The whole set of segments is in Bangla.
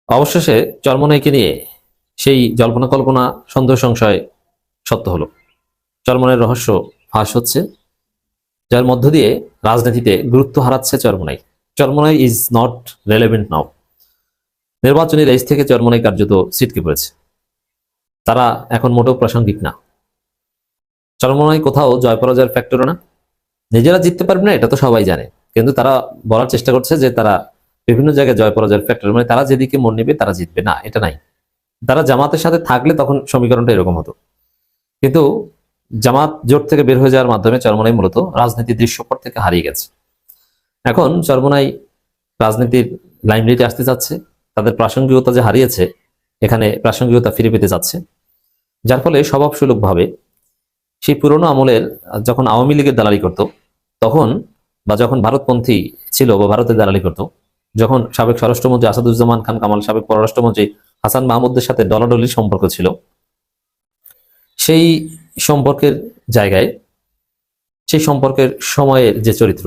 অবশেষে চরমোনাইকে নিয়ে সেই জল্পনা কল্পনা সন্দেহ সংশয় সত্য হলো। চরমোনাইয়ের রহস্য ফাঁস হচ্ছে, যার মধ্য দিয়ে রাজনীতিতে গুরুত্ব হারাচ্ছে Charmonai. Charmonai is not relevant now. নির্বাচনী রেস থেকে চরমোনাই কার্যত ছিটকে পড়েছে। তারা এখন মোটেও প্রাসঙ্গিক না। চরমোনাই কোথাও জয় পরাজয়ের ফ্যাক্টরও না। নিজেরা জিততে পারবে না এটা তো সবাই জানে, কিন্তু তারা বলার চেষ্টা করছে যে তারা বিভিন্ন জায়গায় জয় পরাজয়ের ফ্যাক্টর, মানে তারা যেদিকে মন নেবে তারা জিতবে, না এটা নাই। তারা জামাতের সাথে থাকলে তখন সমীকরণটা এরকম হতো, কিন্তু জামাত জোট থেকে বের হয়ে যাওয়ার মাধ্যমে চরমোনাই মূলত রাজনীতির দৃশ্যপট থেকে হারিয়ে গেছে। এখন চরমোনাই রাজনীতির লাইমলাইটে আসতে চাচ্ছে, তাদের প্রাসঙ্গিকতা যে হারিয়েছে এখানে প্রাসঙ্গিকতা ফিরে পেতে যাচ্ছে, যার ফলে স্বভাবসুলভভাবে সেই পুরনো আমলের যখন আওয়ামী লীগের দালালি করত তখন, বা যখন ভারতপন্থী ছিল বা ভারতের দালালি করত, যখন সাবেক স্বরাষ্ট্রমন্ত্রী আসাদুজ্জামান খান কামাল, সাবেক পররাষ্ট্রমন্ত্রী হাসান মাহমুদের সাথে ডলাডলি সম্পর্ক ছিল, সেই সম্পর্কের জায়গায়, সেই সম্পর্কের সময়ের যে চরিত্র,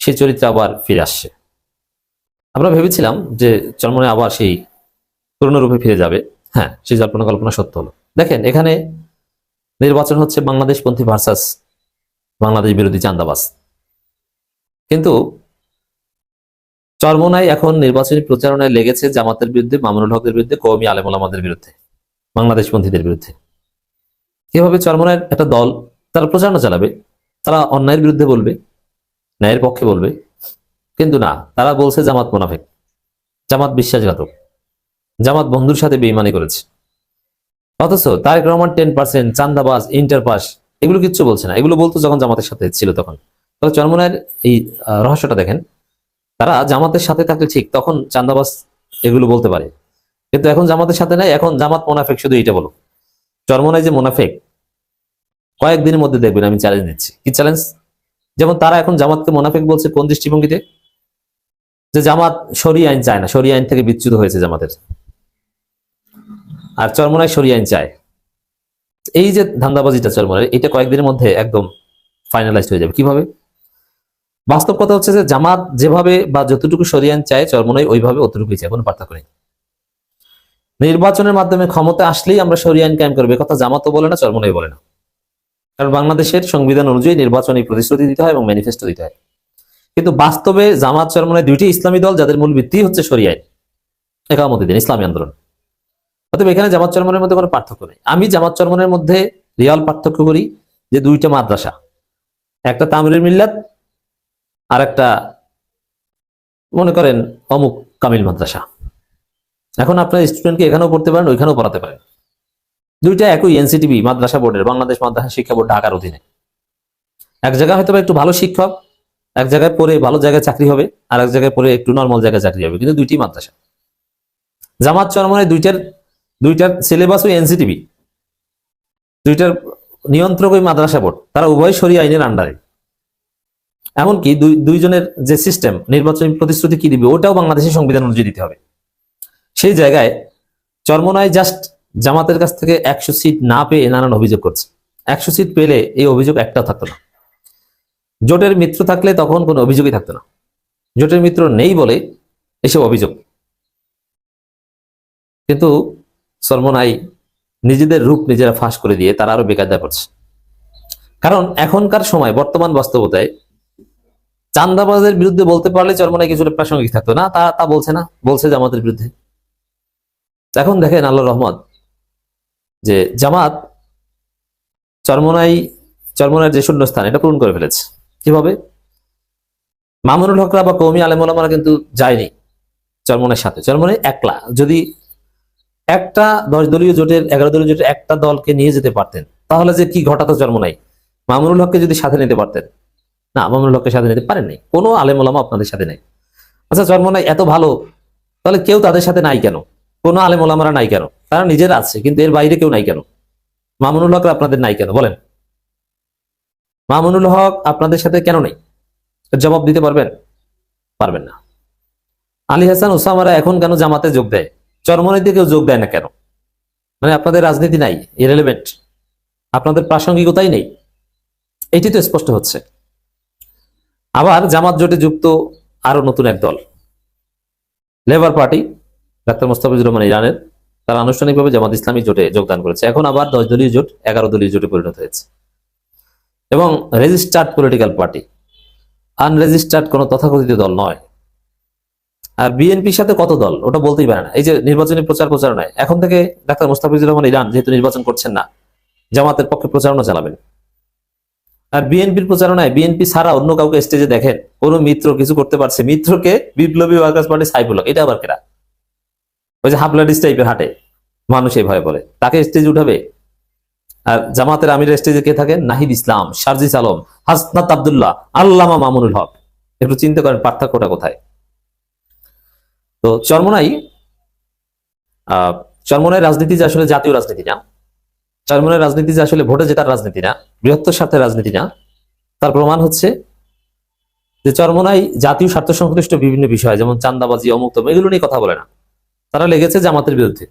সেই চরিত্র আবার ফিরে আসছে। আমরা ভেবেছিলাম যে চরমোনাই আবার সেই পুরনো রূপে ফিরে যাবে। হ্যাঁ, সেই জল্পনা কল্পনা সত্য হলো। দেখেন, এখানে নির্বাচন হচ্ছে বাংলাদেশপন্থী ভার্সাস বাংলাদেশ বিরোধী চাঁদাবাজ। কিন্তু চরমোনাই এখন নির্বাচনী প্রচারণায় লেগেছে জামাতের বিরুদ্ধে, মামুনুল হকের বিরুদ্ধে, কওমি আলেম ওলামাদের বিরুদ্ধে, বাংলাদেশপন্থীদের বিরুদ্ধে। কিভাবে চরমোনাইয়ের একটা দল তারা প্রচারণা চালাবে, তারা অন্যায়ের বিরুদ্ধে বলবে, ন্যায়ের পক্ষে বলবে, কিন্তু না, তারা বলছে জামাত মুনাফিক, জামাত বিশ্বাসঘাতক, জামাত বন্ধুর সাথে বেঈমানি করেছে। অথচ তারেক রহমান 10% চান্দাবাজ, ইন্টারপাস, এগুলো কিচ্ছু বলছে না। এগুলো বলতো যখন জামাতের সাথে ছিল তখন। তাহলে চরমোনাইয়ের এই রহস্যটা দেখেন, তারা জামাতের সাথে থাকলে ঠিক তখন চান্দাবাজ এগুলো বলতে পারে, কিন্তু এখন জামাতের সাথে নাই, এখন জামাত মোনাফেক, শুধু এইটা বলো। চরমোনাই যে মোনাফেক কয়েকদিনের মধ্যে দেখবেন, আমি চ্যালেঞ্জ দিচ্ছি। কি চ্যালেঞ্জ? যেমন তারা এখন জামাতকে মোনাফেক বলছে কোন দৃষ্টিভঙ্গিতে? যে জামাত শরিয়া আইন চায় না, শরিয়া আইন থেকে বিচ্যুত হয়েছে জামাতের, আর চরমোনাই শরিয়া আইন চায়। এই যে ধান্দাবাজিটা চরমোনাই, এটা কয়েকদিনের মধ্যে একদম ফাইনালাইজড হয়ে যাবে। কিভাবে? বাস্তব কথা হচ্ছে যে জামাত যেভাবে বা যতটুকু শরিয়া আইন চায়, চরমোনাই ওইভাবে অতটুকুই চায়, কোনো পার্থক্য নেই। নির্বাচনের মাধ্যমে ক্ষমতা আসলেই আমরা শরিয়া আইন কায়েম করবো, কথা জামাতও বলে না, চরমোনাই বলে না। কারণ বাংলাদেশের সংবিধান অনুযায়ী নির্বাচনী প্রতিশ্রুতি দিতে হয় এবং ম্যানিফেস্টো দিতে হয়। কিন্তু বাস্তবে জামাত চরমোনাই দুইটি ইসলামী দল, যাদের মূল ভিত্তি হচ্ছে শরিয়া আইন, একামতে দিন, ইসলামী আন্দোলন। অতএব এখানে জামাত চরমোনাইয়ের মধ্যে কোনো পার্থক্য নেই। আমি জামাত চরমোনাইয়ের মধ্যে রিয়াল পার্থক্য করি যে দুইটা মাদ্রাসা, একটা তামিরুল মিল্লাত আর একটা মনে করেন অমুক কামিল মাদ্রাসা। এখন আপনার স্টুডেন্টকে এখানেও পড়তে পারেন, ওইখানেও পড়াতে পারেন। দুইটা একই এনসিটিবি, মাদ্রাসা বোর্ডের, বাংলাদেশ মাদ্রাসা শিক্ষা বোর্ড, ঢাকার অধীনে। এক জায়গায় হয়তো একটু ভালো শিক্ষক, এক জায়গায় পড়ে ভালো জায়গায় চাকরি হবে, আর এক জায়গায় পড়ে একটু নর্মাল জায়গায় চাকরি হবে, কিন্তু দুইটি মাদ্রাসা। জামাত চরমোনাই দুইটার সিলেবাস ওই এনসিটিবি, দুইটার নিয়ন্ত্রক ওই মাদ্রাসা বোর্ড, তারা উভয় শরিয়া আইনের আন্ডারে। এমনকি দুইজনের যে সিস্টেম, নির্বাচনী প্রতিশ্রুতি কি দিবে ওটাও বাংলাদেশের সংবিধান অনুযায়ী দিতে হবে। সেই জায়গায় চরমোনাই জাস্ট জামাতের কাছ থেকে 100 সিট না পেয়ে নানান অভিযোগ করছে। 100 সিট পেলে এই অভিযোগ একটাও থাকতো না। জোটের মিত্র থাকলে তখন কোনো অভিযোগই থাকতো না। জোটের মিত্র নেই বলে এসব অভিযোগ। কিন্তু চরমোনাই নিজেদের রূপ নিজেরা ফাঁস করে দিয়ে তারা আরো বেকায়দা করছে। কারণ এখনকার সময়, বর্তমান বাস্তবতায়, চান্দাবাজের বিরুদ্ধে বলতে পারলে চরমোনাই কিছুটা প্রাসঙ্গিক থাকতো না, তা বলছে না, বলছে জামাতের বিরুদ্ধে। এখন দেখেন আল্লাহ রহমত, যে জামাত চরমোনাইয়ের যে শূন্যস্থান এটা পূরণ করে ফেলেছে। কিভাবে? মামুনুল হকরা বা কওমি আলেম ওলামারা কিন্তু যায়নি চরমোনাইয়ের সাথে। চরমোনাই একলা, যদি একটা 10 দলীয় জোটের, 11 দলীয় জোটের একটা দলকে নিয়ে যেতে পারতেন, তাহলে যে কি ঘটাতো চরমোনাই। মামুনুল হককে যদি সাথে নিতে পারতেন, না, মামুনুল হককে সাথে নিতে পারেননি। কোনো আলেম ওলামা আপনাদের সাথে নাই। আচ্ছা, চরমোনাই এত ভালো, তাহলে কেউ তাদের সাথে নাই কেন? কোনো আলেম ওলামারা নাই কেন? তারা নিজেরা আছে, কিন্তু এর বাইরে কেউ নাই কেন? মামুনুল হক আপনাদের নাই কেন বলেন? মামুনুল হক আপনাদের সাথে কেন নেই? জবাব দিতে পারবেন? পারবেন না। আলী হাসান ওসামারা এখন কেন জামাতে যোগ দেয়? চরমোনাইতে কেউ যোগ দেয় না কেন? মানে আপনাদের রাজনীতি নাই, ইরেলেভেন্ট, আপনাদের প্রাসঙ্গিকতাই নেই, এটি তো স্পষ্ট হচ্ছে। আবার জামাত জোটে যুক্ত আরো নতুন এক দল, Labour Party, doctor Mostafizur Rahman ইরানের, তারা আনুষ্ঠানিকভাবে জামাত ইসলামী জোটে যোগদান করেছে। এখন আবার 10 দলীয় জোট 11 দলীয় জোটে পরিণত হয়েছে। এবং রেজিস্টার্ড পলিটিক্যাল পার্টি, আনরেজিস্টার্ড কোনো তথাকথিত দল নয়। আর বিএনপির সাথে কত দল ওটা বলতেই পারে না। এই যে নির্বাচনী প্রচারণায় এখন থেকে ডাক্তার মোস্তাফিজুর রহমান ইরান যেহেতু নির্বাচন করছেন না, জামাতের পক্ষে প্রচারণা চালাবেন। আর বিএনপির প্রচারণায় বিএনপি ছাড়া অন্য কাউকে স্টেজে দেখেন, কোন মিত্র কিছু করতে পারছে? মিত্রকে বিপ্লবী ওয়ার্কার্স পার্টি সাইফুল হক, এটা আবার কেরা? ওই যে হাফলাডিস টাইপের হাঁটে, মানুষ এই ভয়ে বলে, তাকে স্টেজ উঠাবে? আর জামাতের আমিরের স্টেজে কে থাকেন? নাহিদ ইসলাম, শারজিস আলম, হাসনাত আব্দুল্লাহ, আল্লামা মামুনুল হক। একটু চিন্তা করেন পার্থক্যটা কোথায়। তো চরমনাই রাজনীতি যে আসলে জাতীয় রাজনীতি না, চরমনাই রাজনীতি যে আসলে ভোটে জেতার রাজনীতি না, বৃহত্তর স্বার্থের রাজনীতি না, তার প্রমাণ হচ্ছে যে চরমনাই জাতীয় স্বার্থ সংশ্লিষ্ট বিভিন্ন বিষয় যেমন চান্দাবাজি, অমুক তমুক, এগুলো নিয়ে কথা বলে না, তারা লেগেছে জামাতের বিরুদ্ধে।